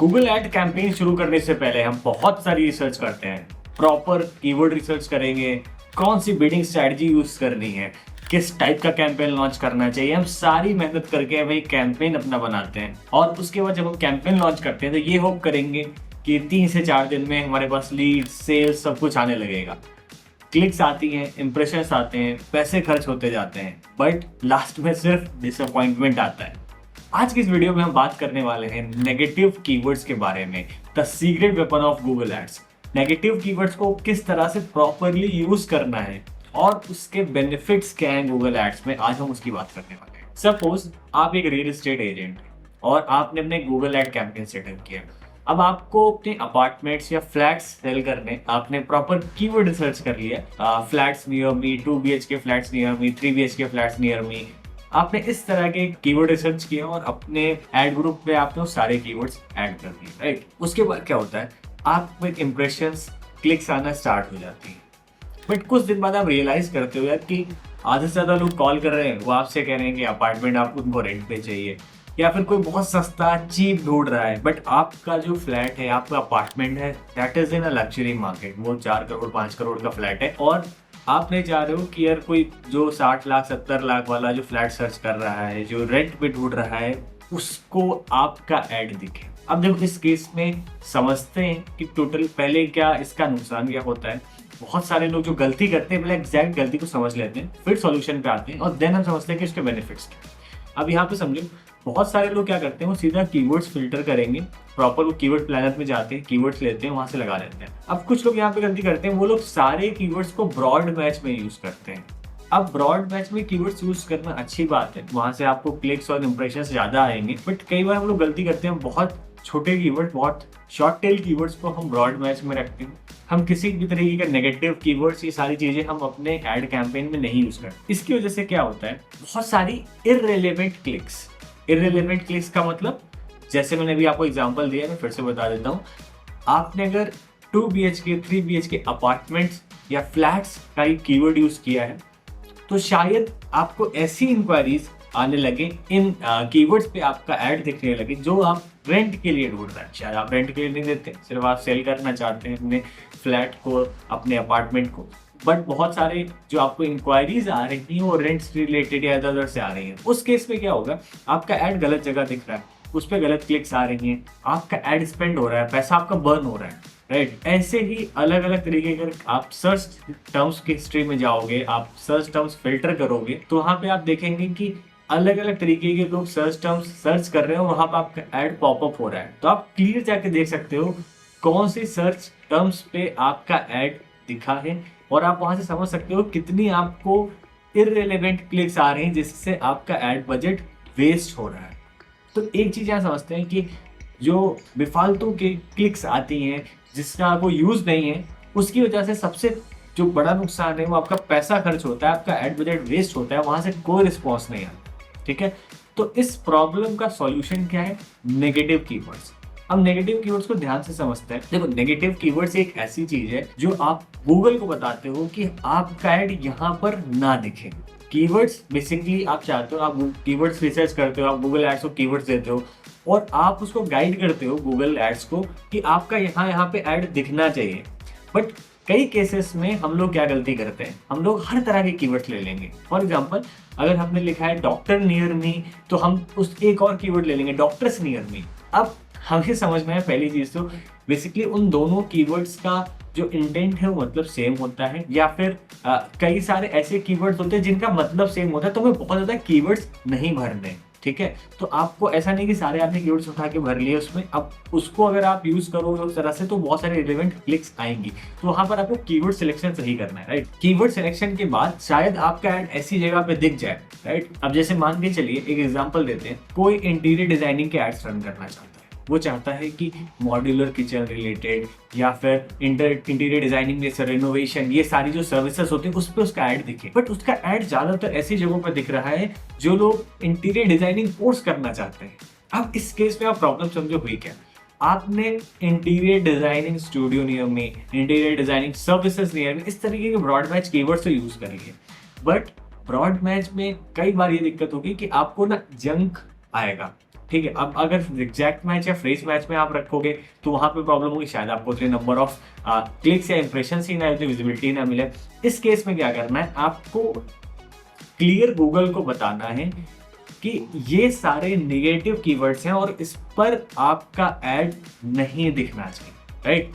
Google ad campaign शुरू करने से पहले हम बहुत सारी रिसर्च करते हैं। प्रॉपर कीवर्ड रिसर्च करेंगे, कौन सी बिडिंग स्ट्रैटेजी यूज करनी है, किस टाइप का कैंपेन लॉन्च करना चाहिए। हम सारी मेहनत करके भाई कैंपेन अपना बनाते हैं और उसके बाद जब हम कैंपेन लॉन्च करते हैं तो ये होप करेंगे कि 3 से 4 दिन में हमारे पास लीड, सेल्स सब कुछ आने लगेगा। क्लिक्स आती हैं, इंप्रेशंस आते हैं, पैसे खर्च होते जाते हैं, बट लास्ट में सिर्फ डिसअपॉइंटमेंट आता है। आज की इस वीडियो में हम बात करने वाले हैं नेगेटिव कीवर्ड्स के बारे में, the secret weapon of Google Ads. Negative keywords को किस तरह से प्रॉपरली यूज करना है और उसके बेनिफिट्स क्या हैं गूगल एड्स में, आज हम उसकी बात करने वाले हैं। सपोज आप एक रियल एस्टेट एजेंट और आपने अपने गूगल एड कैंपेन सेटअप किया। अब आपको अपने अपार्टमेंट्स या फ्लैट्स सेल करने आपने प्रॉपर कीवर्ड रिसर्च कर लिया, flats near me, 2 BHK flats near me, 3 BHK flats near me. आपने इस तरह के कीवर्ड रिसर्च किया और अपने एड ग्रुप पे आपने वो सारे कीवर्ड्स ऐड कर दिए, राइट। उसके बाद क्या होता है, आपको एक इंप्रेशंस, क्लिक्स आना स्टार्ट हो जाती है। बट कुछ दिन बाद आप रियलाइज करते हो यार कि आधे से ज्यादा लोग कॉल कर रहे हैं, वो आपसे कह रहे हैं कि अपार्टमेंट आपको उनको रेंट पे चाहिए, या फिर कोई बहुत सस्ता चीप ढूंढ रहा है। बट आपका जो फ्लैट है, आपका अपार्टमेंट है, that is in a luxury market, वो 4 करोड़ 5 करोड़ का फ्लैट है और आप नहीं चाह रहे हो कि यार कोई जो 60 लाख 70 लाख वाला जो फ्लैट सर्च कर रहा है, जो रेंट पे ढूंढ रहा है, उसको आपका ऐड दिखे। अब देखो इस केस में समझते हैं कि टोटल पहले क्या इसका नुकसान क्या होता है। बहुत सारे लोग जो गलती करते हैं पहले एग्जैक्ट गलती को समझ लेते हैं, फिर सॉल्यूशन पे आते हैं और देन हम समझते हैं कि इसके बेनिफिट्स क्या। अब यहाँ पे समझो, बहुत सारे लोग क्या करते हैं, वो सीधा कीवर्ड्स फिल्टर करेंगे, प्रॉपर वो कीवर्ड प्लानर में जाते हैं, कीवर्ड्स लेते हैं, वहां से लगा लेते हैं। अब कुछ लोग यहाँ पे गलती करते हैं, वो लोग सारे कीवर्ड्स को ब्रॉड मैच में यूज करते हैं। अब ब्रॉड मैच में कीवर्ड्स यूज करना अच्छी बात है, वहां से आपको क्लिक्स और इंप्रेशंस ज्यादा आएंगे। बट कई बार हम लोग गलती करते हैं, बहुत छोटे कीवर्ड, बहुत शॉर्ट टेल कीवर्ड्स को हम ब्रॉड मैच में रखते हैं। हम किसी भी तरीके का नेगेटिव कीवर्ड्स, ये सारी चीजें हम अपने एड कैंपेन में नहीं यूज करते। इसकी वजह से क्या होता है, बहुत सारी इररिलेवेंट क्लिक्स। इररिलेवेंट क्लिक्स का मतलब, जैसे मैंने अभी आपको एग्जांपल दिया, मैं फिर से बता देता हूँ। आपने अगर 2 BHK 3 BHK अपार्टमेंट्स या फ्लैट्स का ही कीवर्ड यूज किया है तो शायद आपको ऐसी इंक्वायरीज आने लगे, इन कीवर्ड्स पे आपका ऐड दिखने लगे जो आप रेंट के लिए ढूंढ रहे हैं। शायद आप रेंट के लिए नहीं देते, सिर्फ आप सेल करना चाहते हैं अपने फ्लैट को, अपने अपार्टमेंट को। बट बहुत सारे जो आपको इंक्वायरीज आ रही हैं वो रेंट्स रिलेटेड या अदर से आ रही हैं। उस केस में क्या होगा, आपका ऐड गलत जगह दिख रहा है, उस पर गलत क्लिक्स आ रही हैं, आपका ऐड स्पेंड हो रहा है, पैसा आपका बर्न हो रहा है, राइट। ऐसे ही अलग अलग तरीके के आप सर्च टर्म्स की हिस्ट्री में जाओगे, आप सर्च टर्म्स फिल्टर करोगे तो वहां पे आप देखेंगे कि अलग अलग तरीके के लोग सर्च टर्म्स सर्च कर रहे हो, वहां पर आपका ऐड पॉपअप हो रहा है। तो आप क्लियर जाके देख सकते हो कौन सी सर्च टर्म्स पे आपका ऐड दिखा है और आप वहां से समझ सकते हो कितनी आपको इररिलेवेंट क्लिक्स आ रही हैं जिससे आपका ऐड बजट वेस्ट हो रहा है। तो एक चीज यहाँ समझते हैं कि जो बेफालतू के क्लिक्स आती हैं जिसका कोई यूज नहीं है, उसकी वजह से सबसे जो बड़ा नुकसान है वो आपका पैसा खर्च होता है, आपका एड बजट वेस्ट होता है, वहां से कोई रिस्पॉन्स नहीं आता। ठीक है, तो इस प्रॉब्लम का सॉल्यूशन क्या है, नेगेटिव कीवर्ड्स। अब नेगेटिव कीवर्ड्स को ध्यान से समझते हैं। देखो, नेगेटिव कीवर्ड्स एक ऐसी चीज है जो आप गूगल को बताते हो कि आपका ऐड यहाँ पर ना दिखे। कीवर्ड्स बेसिकली आप चाहते हो, आप कीवर्ड्स रिसर्च करते हो, आप गूगल एड्स को कीवर्ड्स देते हो और आप उसको गाइड करते हो गूगल एड्स को कि आपका यहाँ पे ऐड दिखना चाहिए। बट कई केसेस में हम लोग क्या गलती करते हैं, हम लोग हर तरह के कीवर्ड्स ले लेंगे। फॉर एग्जांपल, अगर हमने लिखा है डॉक्टर नियर मी तो हम उस एक और कीवर्ड ले लेंगे, डॉक्टर्स नियर मी। अब हमें समझ में है पहली चीज तो बेसिकली उन दोनों कीवर्ड्स का जो इंटेंट है वो मतलब सेम होता है, या फिर कई सारे ऐसे कीवर्ड्स होते हैं जिनका मतलब सेम होता है, तो हमें बहुत ज्यादा कीवर्ड्स नहीं भरने। ठीक है, तो आपको ऐसा नहीं कि सारे आपने कीवर्ड्स उठा के भर लिए उसमें। अब उसको अगर आप यूज करोगे उस तरह से तो बहुत सारे रिलेवेंट क्लिक्स आएंगी। तो वहां पर आपको कीवर्ड सिलेक्शन सही करना है, राइट। कीवर्ड सिलेक्शन के बाद शायद आपका ऐड ऐसी जगह पे दिख जाए, राइट। अब जैसे मान के चलिए, एक एग्जांपल देते हैं, कोई इंटीरियर डिजाइनिंग के एड्स रन करना चाहता है। वो चाहता है कि मॉड्यूलर किचन रिलेटेड या फिर इंटीरियर डिजाइनिंग में रेनोवेशन, ये सारी जो सर्विसेज होती है उस पर उसका ऐड दिखे। बट उसका ऐड ज्यादातर ऐसी जगहों पर दिख रहा है जो लोग इंटीरियर डिजाइनिंग कोर्स करना चाहते हैं। अब इस केस में आप प्रॉब्लम समझो हुई क्या, आपने इंटीरियर डिजाइनिंग स्टूडियो नियर में, इंटीरियर डिजाइनिंग सर्विसेज नियर में, इस तरीके के ब्रॉड मैच कीवर्ड्स तो यूज कर लिए। बट ब्रॉड मैच में कई बार ये दिक्कत होगी कि आपको ना जंक आएगा, ठीक है, अब अगर एग्जैक्ट मैच या फ्रेज मैच में आप रखोगे तो वहां पे प्रॉब्लम होगी, शायद आपको उतने नंबर ऑफ क्लिक्स या इंप्रेशन ही ना, उतनी विजिबिलिटी ना मिले। इस केस में क्या करना है, आपको क्लियर गूगल को बताना है कि ये सारे नेगेटिव कीवर्ड्स हैं और इस पर आपका एड नहीं दिखना चाहिए, राइट।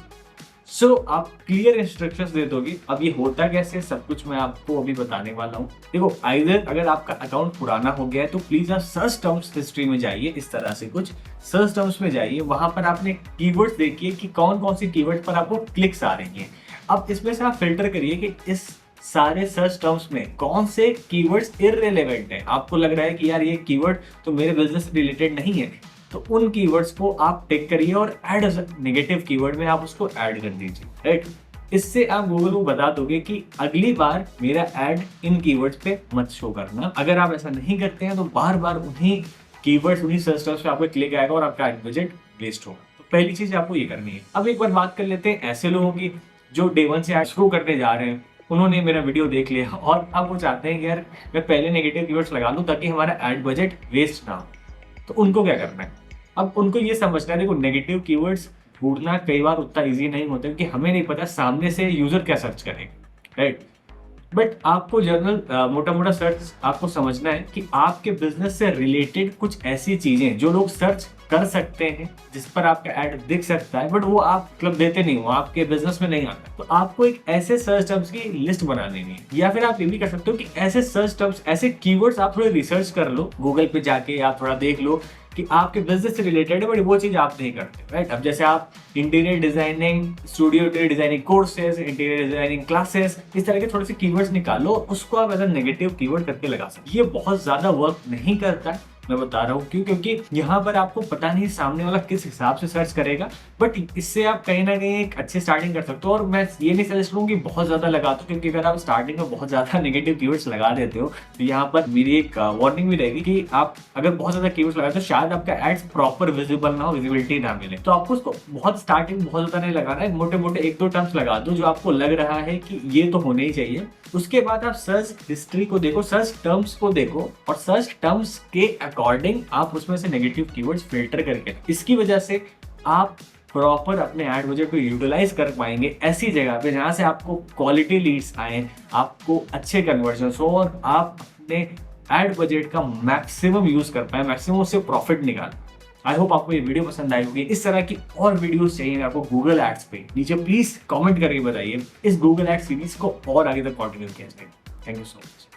सो आप क्लियर इंस्ट्रक्शंस दे दोगे। अब ये होता कैसे, सब कुछ मैं आपको अभी बताने वाला हूँ। देखो, आइदर अगर आपका अकाउंट पुराना हो गया है तो प्लीज आप सर्च टर्म्स हिस्ट्री में जाइए, इस तरह से कुछ सर्च टर्म्स में जाइए, वहां पर आपने कीवर्ड्स देखिए कि कौन कौन सी कीवर्ड पर आपको क्लिक्स आ रही हैं। अब इसमें से आप फिल्टर करिए कि इस सारे सर्च टर्म्स में कौन से कीवर्ड्स इररिलेवेंट हैं। आपको लग रहा है कि यार ये कीवर्ड तो मेरे बिजनेस से रिलेटेड नहीं है, तो उन कीवर्ड्स को आप टिक करिए और ऐड एज नेगेटिव कीवर्ड में आप उसको ऐड कर दीजिए, राइट। इससे आप गूगल को बता दोगे कि अगली बार मेरा ऐड इन कीवर्ड्स पे मत शो करना। अगर आप ऐसा नहीं करते हैं तो बार बार उन्हीं कीवर्ड्स, उन्हीं सर्च टर्म्स पे आपको क्लिक आएगा और आपका एड बजट वेस्ट होगा। तो पहली चीज आपको ये करनी है। अब एक बार बात कर लेते हैं ऐसे लोगों की जो डे वन से ऐड शुरू करने जा रहे हैं। उन्होंने मेरा वीडियो देख लिया और अब वो चाहते हैं कि यार मैं पहले नेगेटिव कीवर्ड्स लगा लूं ताकि हमारा एड बजट वेस्ट ना हो। तो उनको क्या करना है, अब उनको ये समझना है, देखो नेगेटिव कीवर्ड्स ढूंढना कई बार उतना इजी नहीं होता क्योंकि हमें नहीं पता सामने से यूजर क्या सर्च करेगा, राइट। बट आपको जनरल मोटा मोटा सर्च आपको समझना है कि आपके बिजनेस से रिलेटेड कुछ ऐसी चीजें जो लोग सर्च कर सकते हैं, जिस पर आपका ऐड दिख सकता है, बट वो आप क्लब देते नहीं हो, आपके बिजनेस में नहीं आता। तो आपको एक ऐसे सर्च टर्म्स की लिस्ट बना देनी है। या फिर आप ये भी कर सकते हो कि ऐसे सर्च टर्म्स, ऐसे कीवर्ड्स आप थोड़े रिसर्च कर लो गूगल पे जाके, आप थोड़ा देख लो कि आपके बिजनेस से रिलेटेड है, बट वो चीज आप नहीं करते, राइट। अब जैसे आप interior designing, studio interior designing courses, interior designing classes, इस तरह के थोड़े से कीवर्ड्स निकालो, उसको आप एज अ नेगेटिव कीवर्ड करके लगा सकते। ये बहुत ज्यादा वर्क नहीं करता है, मैं बता रहा हूँ क्यों, क्योंकि यहाँ पर आपको पता नहीं सामने वाला किस हिसाब से सर्च करेगा, बट इससे आप कहीं ना कहीं एक अच्छी स्टार्टिंग कर सकते हो। और मैं ये नहीं सजेस्ट करूँ कि बहुत ज्यादा लगा दो, क्योंकि अगर आप स्टार्टिंग में बहुत ज्यादा नेगेटिव कीवर्ड्स लगा देते हो तो यहाँ पर मेरी एक वार्निंग भी रहेगी कि आप अगर बहुत ज्यादा कीवर्ड्स लगाते हो शायद आपका एड्स प्रॉपर विजिबल ना हो, विजिबिलिटी ना मिले। तो आपको उसको बहुत स्टार्टिंग बहुत ज्यादा नहीं लगाना है, मोटे मोटे एक दो टर्म्स लगा दो जो आपको लग रहा है कि ये तो होने ही चाहिए। उसके बाद आप सर्च हिस्ट्री को देखो, सर्च टर्म्स को देखो और सर्च टर्म्स के अकॉर्डिंग आप उसमें से नेगेटिव कीवर्ड्स फिल्टर करके, इसकी वजह से आप प्रॉपर अपने एड बजट को यूटिलाइज कर पाएंगे ऐसी जगह पे जहां से आपको क्वालिटी लीड्स आए, आपको अच्छे कन्वर्जन हो और आप अपने एड बजट का मैक्सिमम यूज कर पाए, मैक्सिमम उससे प्रॉफिट निकाल। आई होप आपको ये वीडियो पसंद आई होगी। इस तरह की और वीडियोस चाहिए आपको गूगल एड्स पे, नीचे प्लीज कमेंट करके बताइए इस गूगल एड्स सीरीज को और आगे तक कंटिन्यू किया जाए। Thank you so much.